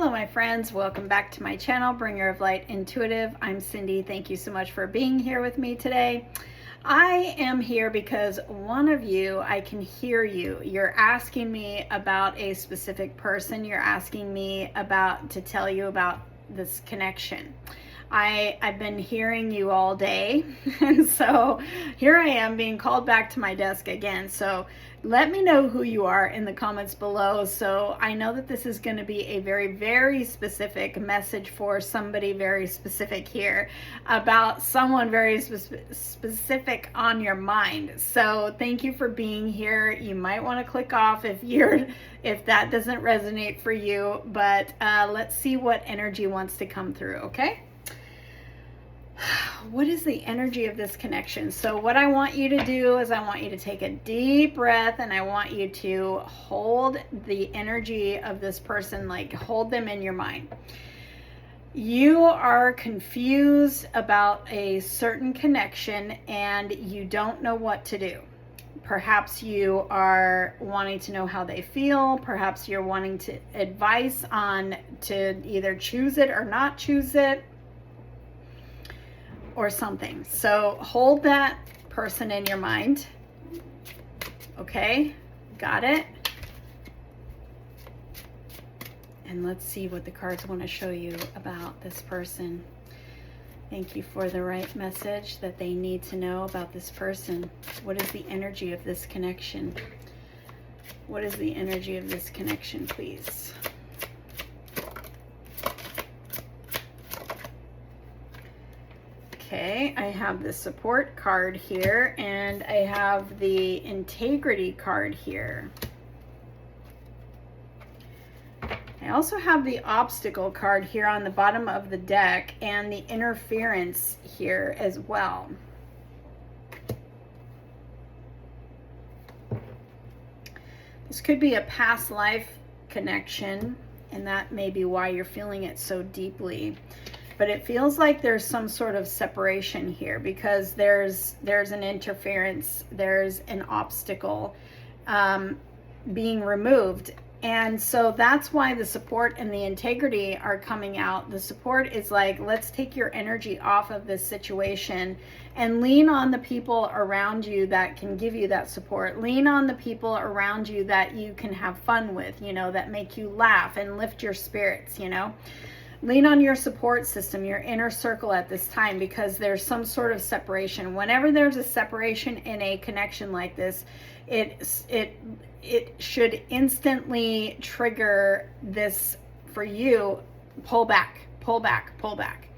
Hello my friends, welcome back to my channel, Bringer of Light Intuitive. I'm Cindy. Thank you so much for being here with me today. I am here because one of you, I can hear you. You're asking me about a specific person. You're asking me to tell you about this connection. I've been hearing you all day, and so here I am being called back to my desk again. So let me know who you are in the comments below, so I know that this is going to be a very, very specific message for somebody very specific here, about someone very specific on your mind. So thank you for being here. You might want to click off if that doesn't resonate for you, but let's see what energy wants to come through, okay? What is the energy of this connection? So what I want you to do is I want you to take a deep breath, and I want you to hold the energy of this person, like hold them in your mind. You are confused about a certain connection and you don't know what to do. Perhaps you are wanting to know how they feel. Perhaps you're wanting to advice on to either choose it or not choose it, or something. So hold that person in your mind. Okay, got it? And let's see what the cards want to show you about this person. Thank you for the right message that they need to know about this person. What is the energy of this connection? What is the energy of this connection, please? Okay, I have the support card here, and I have the integrity card here. I also have the obstacle card here on the bottom of the deck, and the interference here as well. This could be a past life connection, and that may be why you're feeling it so deeply. But it feels like there's some sort of separation here, because there's an interference, there's an obstacle being removed. And so that's why the support and the integrity are coming out. The support is like, let's take your energy off of this situation and lean on the people around you that can give you that support. Lean on the people around you that you can have fun with, that make you laugh and lift your spirits, Lean on your support system, your inner circle at this time, because there's some sort of separation. Whenever there's a separation in a connection like this, it should instantly trigger this for you. Pull back, pull back, pull back.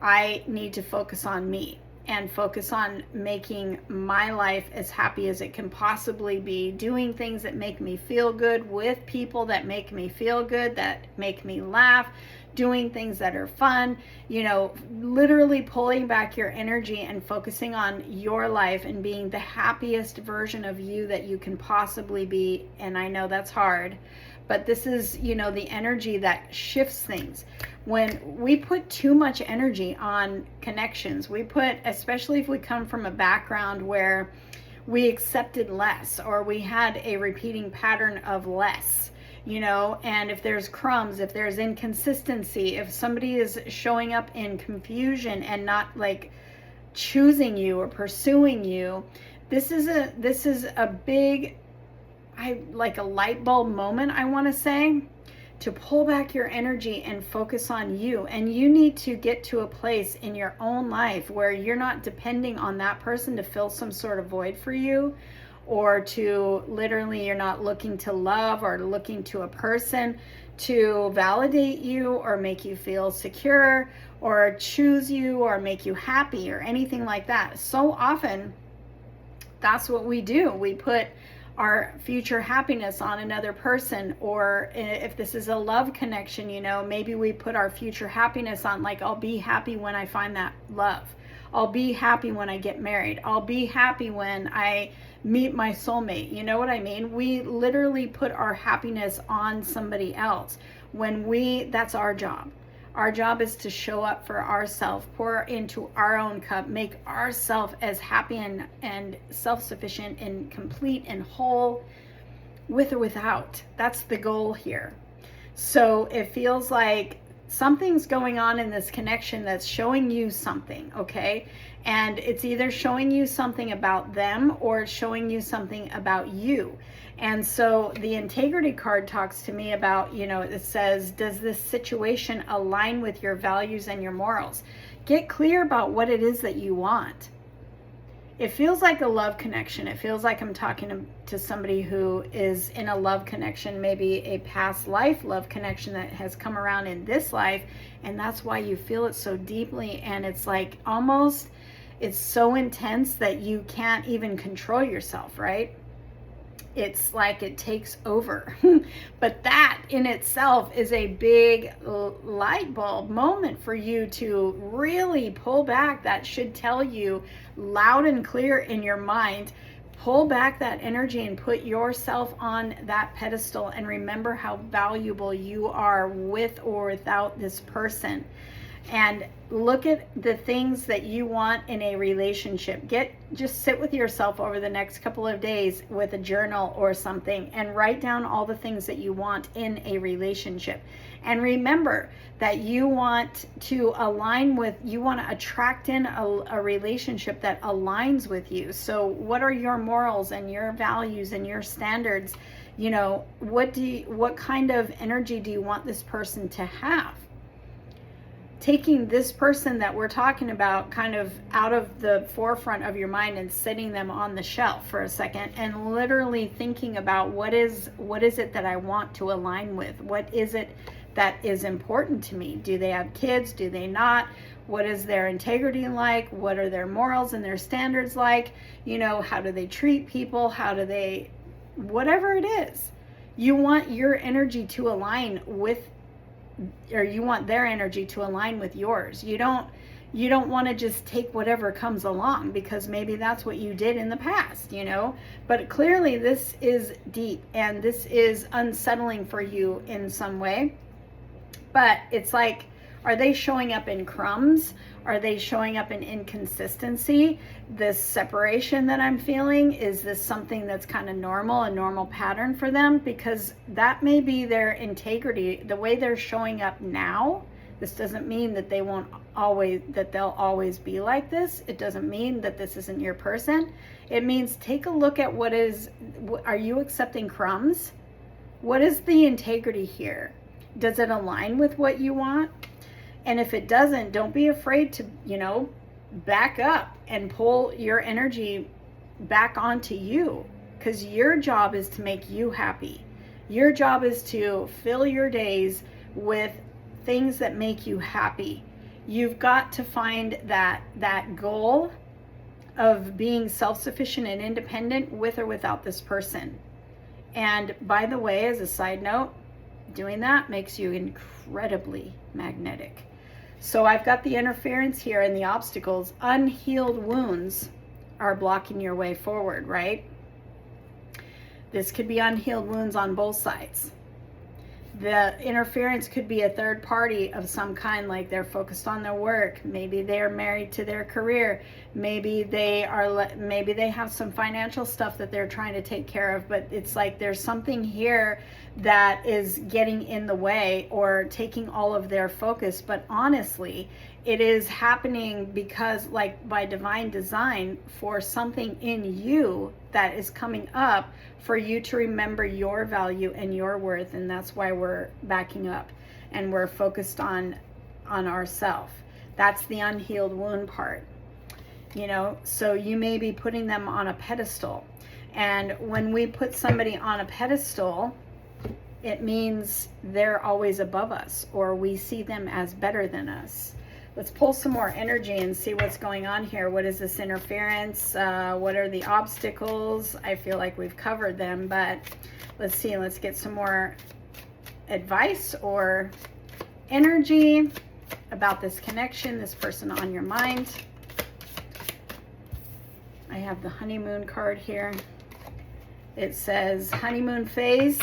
I need to focus on me and focus on making my life as happy as it can possibly be, doing things that make me feel good, with people that make me feel good, that make me laugh, doing things that are fun, literally pulling back your energy and focusing on your life and being the happiest version of you that you can possibly be. And I know that's hard, but this is, the energy that shifts things. When we put too much energy on connections, especially if we come from a background where we accepted less, or we had a repeating pattern of less, and if there's crumbs, if there's inconsistency, if somebody is showing up in confusion and not like choosing you or pursuing you, this is a big, like a light bulb moment, I want to say, to pull back your energy and focus on you. And you need to get to a place in your own life where you're not depending on that person to fill some sort of void for you, or to literally, you're not looking to love or looking to a person to validate you or make you feel secure or choose you or make you happy or anything like that. So often that's what we do. We put our future happiness on another person, or if this is a love connection, maybe we put our future happiness on, like, I'll be happy when I find that love. I'll be happy when I get married. I'll be happy when I meet my soulmate. You know what I mean? We literally put our happiness on somebody else when that's our job. Our job is to show up for ourselves, pour into our own cup, make ourselves as happy and self-sufficient and complete and whole, with or without. That's the goal here. So it feels like something's going on in this connection that's showing you something, okay? And it's either showing you something about them or it's showing you something about you. And so the integrity card talks to me about, it says, does this situation align with your values and your morals? Get clear about what it is that you want. It feels like a love connection. It feels like I'm talking to somebody who is in a love connection, maybe a past life love connection that has come around in this life, and that's why you feel it so deeply. And it's like almost, it's so intense that you can't even control yourself, right? It's like it takes over. But that in itself is a big light bulb moment for you to really pull back. That should tell you loud and clear in your mind, pull back that energy and put yourself on that pedestal and remember how valuable you are with or without this person. And look at the things that you want in a relationship. Just sit with yourself over the next couple of days with a journal or something and write down all the things that you want in a relationship. And remember that you want to align with, you want to attract in a relationship that aligns with you. So what are your morals and your values and your standards? What kind of energy do you want this person to have? Taking this person that we're talking about kind of out of the forefront of your mind and setting them on the shelf for a second and literally thinking about what is it that I want to align with? What is it that is important to me? Do they have kids? Do they not? What is their integrity like? What are their morals and their standards like? How do they treat people? Whatever it is, you want your energy to align with, or you want their energy to align with yours. You don't want to just take whatever comes along because maybe that's what you did in the past, but clearly this is deep and this is unsettling for you in some way. But it's like, are they showing up in crumbs? Are they showing up in inconsistency? This separation that I'm feeling, is this something that's kind of normal, a normal pattern for them? Because that may be their integrity, the way they're showing up now. This doesn't mean that they'll always be like this. It doesn't mean that this isn't your person. It means take a look at are you accepting crumbs? What is the integrity here? Does it align with what you want? And if it doesn't, don't be afraid to, back up and pull your energy back onto you, because your job is to make you happy. Your job is to fill your days with things that make you happy. You've got to find that goal of being self-sufficient and independent with or without this person. And by the way, as a side note, doing that makes you incredibly magnetic. So I've got the interference here and the obstacles. Unhealed wounds are blocking your way forward, right? This could be unhealed wounds on both sides. The interference could be a third party of some kind, like they're focused on their work. Maybe they're married to their career. Maybe they have some financial stuff that they're trying to take care of, but it's like there's something here that is getting in the way or taking all of their focus. But honestly, it is happening because, like, by divine design, for something in you that is coming up for you to remember your value and your worth. And that's why we're backing up and we're focused on ourselves. That's the unhealed wound part. So you may be putting them on a pedestal. And when we put somebody on a pedestal, it means they're always above us, or we see them as better than us. Let's pull some more energy and see what's going on here. What is this interference? What are the obstacles? I feel like we've covered them, but let's see. Let's get some more advice or energy about this connection, this person on your mind. I have the honeymoon card here. It says honeymoon phase.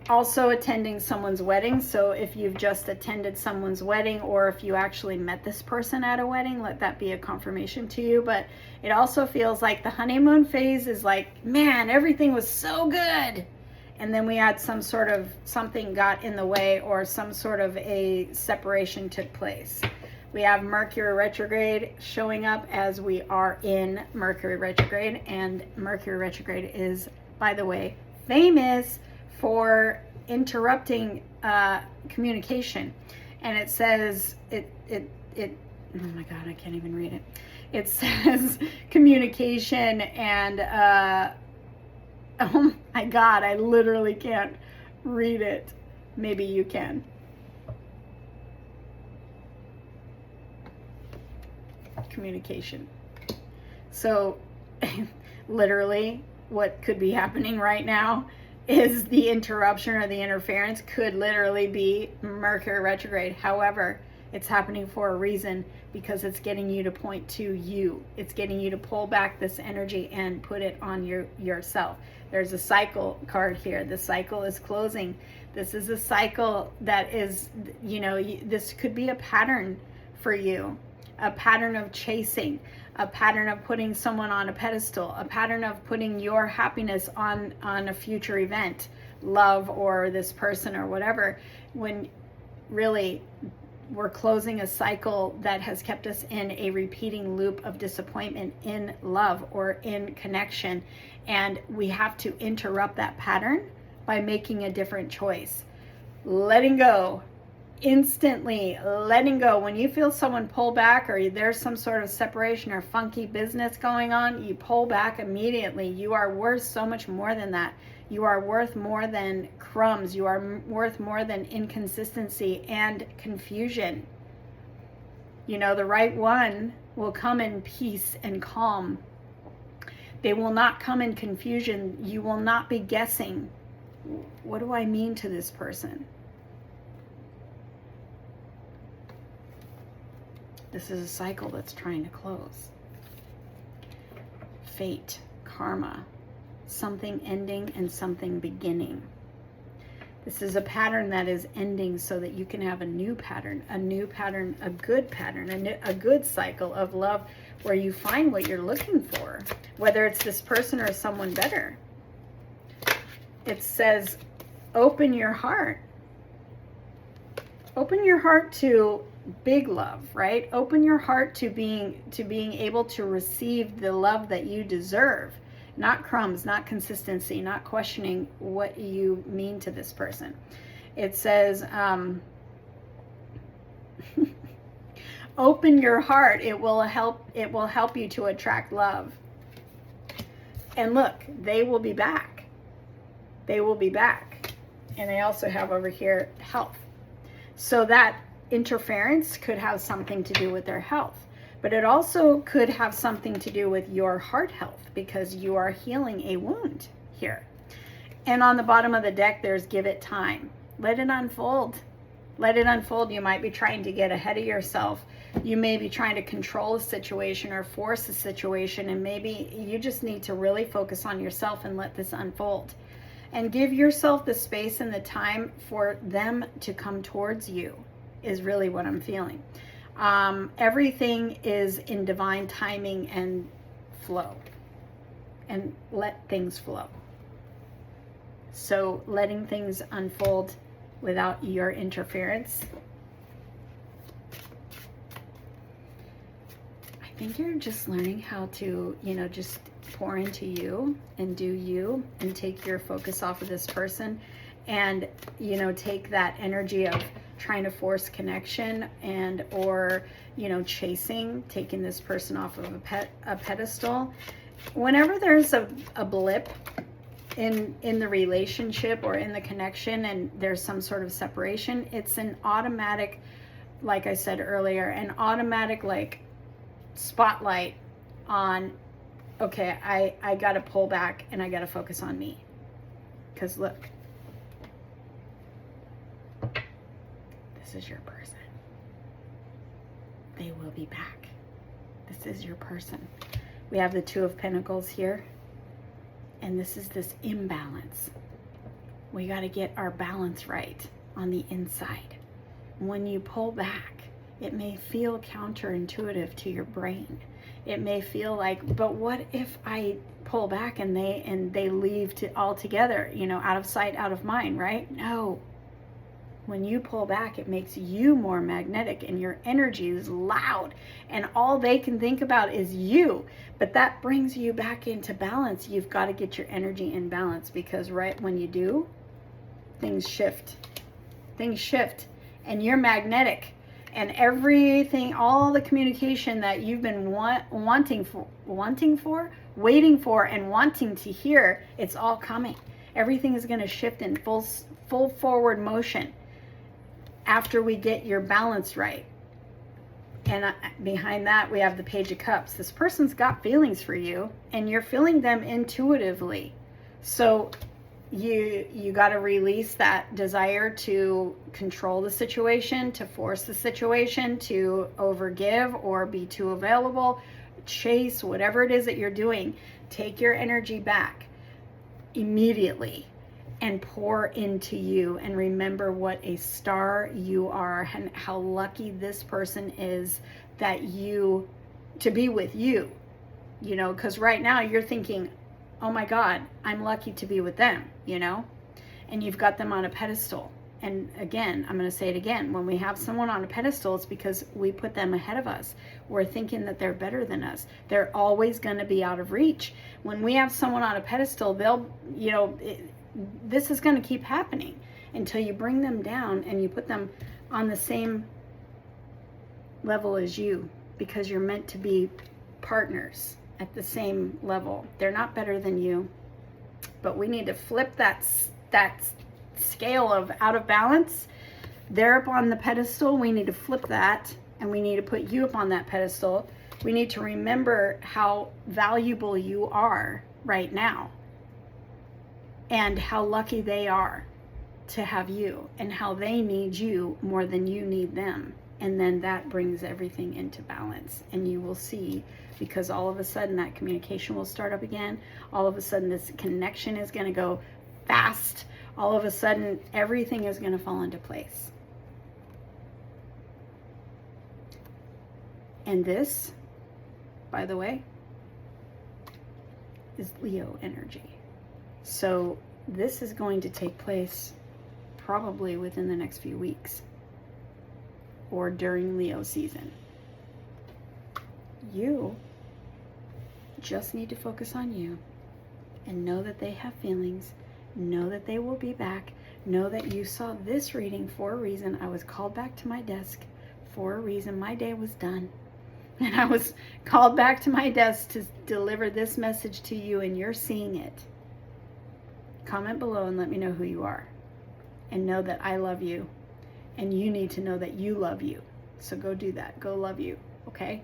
Also attending someone's wedding. So if you've just attended someone's wedding, or if you actually met this person at a wedding, let that be a confirmation to you. But it also feels like the honeymoon phase is like, man, everything was so good. and then we had something got in the way, or some sort of a separation took place. We have Mercury retrograde showing up as we are in Mercury retrograde, and Mercury retrograde is, by the way, famous for interrupting communication. And it says oh my God, I can't even read it. It says communication and oh my God, I literally can't read it. Maybe you can. Communication. So literally what could be happening right now is the interruption or the interference could literally be Mercury retrograde. However, it's happening for a reason, because it's getting you to point to you. It's getting you to pull back this energy and put it on yourself. There's a cycle card here. The cycle is closing. This is a cycle that is, this could be a pattern for you, a pattern of chasing, a pattern of putting someone on a pedestal, a pattern of putting your happiness on a future event, love, or this person or whatever, when really we're closing a cycle that has kept us in a repeating loop of disappointment in love or in connection. And we have to interrupt that pattern by making a different choice. Letting go. Instantly letting go. When you feel someone pull back, or there's some sort of separation or funky business going on, you pull back immediately. You are worth so much more than that. You are worth more than crumbs. You are worth more than inconsistency and confusion. The right one will come in peace and calm. They will not come in confusion. You will not be guessing, what do I mean to this person? This is a cycle that's trying to close. Fate, karma, something ending and something beginning. This is a pattern that is ending so that you can have a new pattern, a good pattern, a good cycle of love where you find what you're looking for, whether it's this person or someone better. It says, open your heart. Open your heart to big love, right? Open your heart to being able to receive the love that you deserve. Not crumbs, not consistency, not questioning what you mean to this person. It says, open your heart. It will help you to attract love. And look, they will be back. They will be back. And I also have over here health. So that interference could have something to do with their health. But it also could have something to do with your heart health, because you are healing a wound here. And on the bottom of the deck, there's give it time. Let it unfold. Let it unfold. You might be trying to get ahead of yourself. You may be trying to control a situation or force a situation, and maybe you just need to really focus on yourself and let this unfold. And give yourself the space and the time for them to come towards you, is really what I'm feeling. Everything is in divine timing and flow, and let things flow. So letting things unfold without your interference. I think you're just learning how to, just pour into you and do you, and take your focus off of this person, and, take that energy of trying to force connection or chasing, taking this person off of a pedestal. Whenever there's a blip in the relationship or in the connection, and there's some sort of separation, it's an automatic, like I said earlier, an automatic spotlight on, okay, I got to pull back and I got to focus on me. Because look, this is your person. They will be back. This is your person. We have the Two of Pentacles here. And this is this imbalance. We got to get our balance right on the inside. When you pull back, it may feel counterintuitive to your brain. It may feel like, but what if I pull back and they leave altogether, out of sight, out of mind, right? No. When you pull back, it makes you more magnetic and your energy is loud and all they can think about is you. But that brings you back into balance. You've got to get your energy in balance, because right when you do, things shift. Things shift and you're magnetic, and everything, all the communication that you've been waiting for and wanting to hear, it's all coming. Everything is going to shift in full forward motion after we get your balance right. And behind that, we have the Page of Cups. This person's got feelings for you, and you're feeling them intuitively. So you got to release that desire to control the situation, to force the situation, to overgive or be too available, chase, whatever it is that you're doing. Take your energy back immediately and pour into you, and remember what a star you are and how lucky this person is to be with you, because right now you're thinking, oh my God, I'm lucky to be with them, and you've got them on a pedestal. And again, I'm going to say it again, when we have someone on a pedestal, it's because we put them ahead of us. We're thinking that they're better than us. They're always going to be out of reach. When we have someone on a pedestal, this is going to keep happening until you bring them down and you put them on the same level as you, because you're meant to be partners at the same level. They're not better than you, but we need to flip that scale of out of balance. They're up on the pedestal. We need to flip that, and we need to put you up on that pedestal. We need to remember how valuable you are right now, and how lucky they are to have you, and how they need you more than you need them. And then that brings everything into balance, and you will see, because all of a sudden that communication will start up again. All of a sudden this connection is going to go fast. All of a sudden everything is going to fall into place. And this, by the way, is Leo energy. So this is going to take place probably within the next few weeks, or during Leo season. You just need to focus on you and know that they have feelings. Know that they will be back. Know that you saw this reading for a reason. I was called back to my desk for a reason. My day was done, and I was called back to my desk to deliver this message to you, and you're seeing it. Comment below and let me know who you are, and know that I love you, and you need to know that you love you. So go do that. Go love you, okay?